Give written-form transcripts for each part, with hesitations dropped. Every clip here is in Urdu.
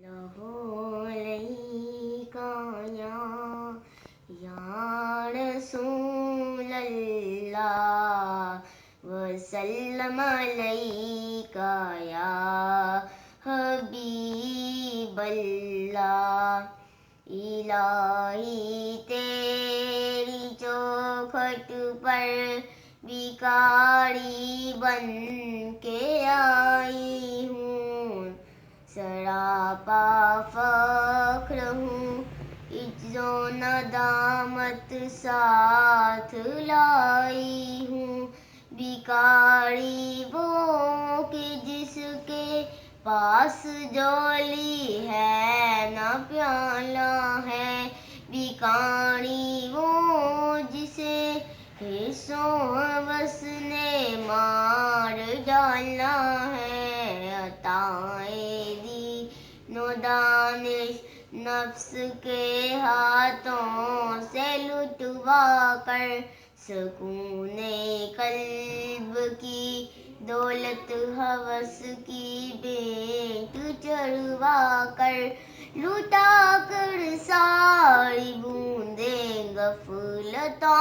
لہو علیکہ یا رسول اللہ وسلم علیکہ یا حبیب اللہ۔ الہی تیری چوکھٹ پر بھکاری بن کے آئی ہوں، سراپا فخر ہوں، عجز و ندامت ساتھ لائی ہوں۔ بھکاری وہ کہ جس کے پاس جولی ہے نہ پیالہ ہے، بھکاری وہ جسے حرص و ہوس نے مار ڈالا ہے۔ عطائے دین و دانش نفس کے ہاتھوں سے لٹوا کر، سکون قلب کی دولت ہوس کی بھینٹ چڑھوا کر، لٹا کر ساری بوندیں غفلتوں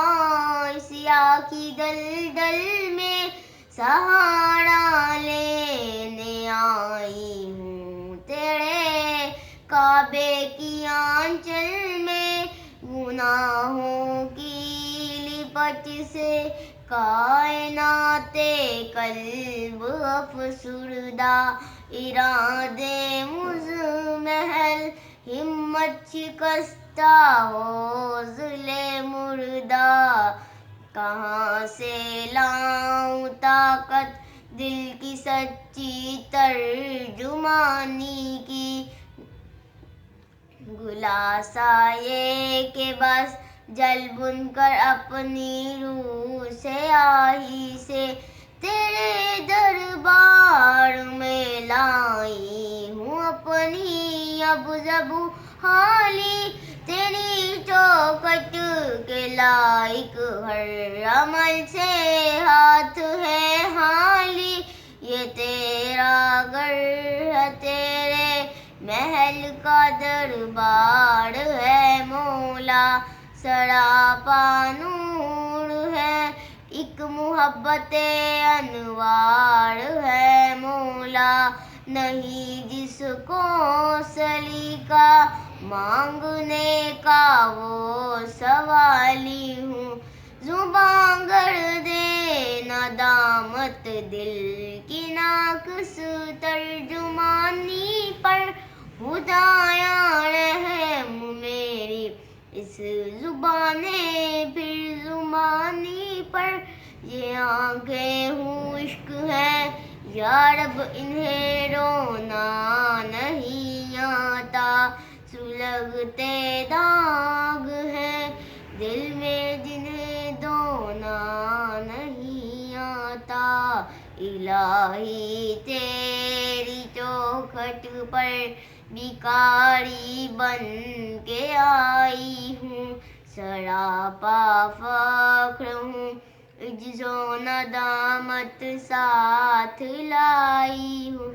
سیاہ کی دلدل میں سہارا لینے آئی ہوں۔ تیرے کعبے کی آنچل میں گناہوں کی لپٹ سے کائنات قلب افسردہ، ارادے مضمحل ہمت شکستہ حوصلے مردہ۔ کہاں سے لاؤں طاقت دل کی سچی ترجمانی کی، خلاصہ یہ کہ بس جل بن کر اپنی روح سے آہی سے تیرے دربار میں لائی ہوں اپنی اب زبوں حالی، تیری چوکھٹ کے لائق ہر عمل سے ہاتھ ہے خالی۔ یہ تیرا گھر ہے، تیرے محل کا دربار ہے مولا، سراپا نور ہے، ایک محبت انوار ہے مولا۔ نہیں جس کو سلیقہ مانگنے کا وہ سوالی ہوں، زباں گردِ ندامت دل کی ناقص ترجمانی پر، خدایا رحم میری اس زبانِ پھر زمانی پر۔ یہ آنکھیں ہوشک ہیں یا رب انہیں رونا نہیں آتا، سلگتے داغ ہیں دل میں جنہیں دھونا نہیں آتا۔ الہی تیری چوکھٹ پر بھکاری بن کے آئی ہوں، سراپا فخر ہوں، عجز و ندامت ساتھ لائی ہوں۔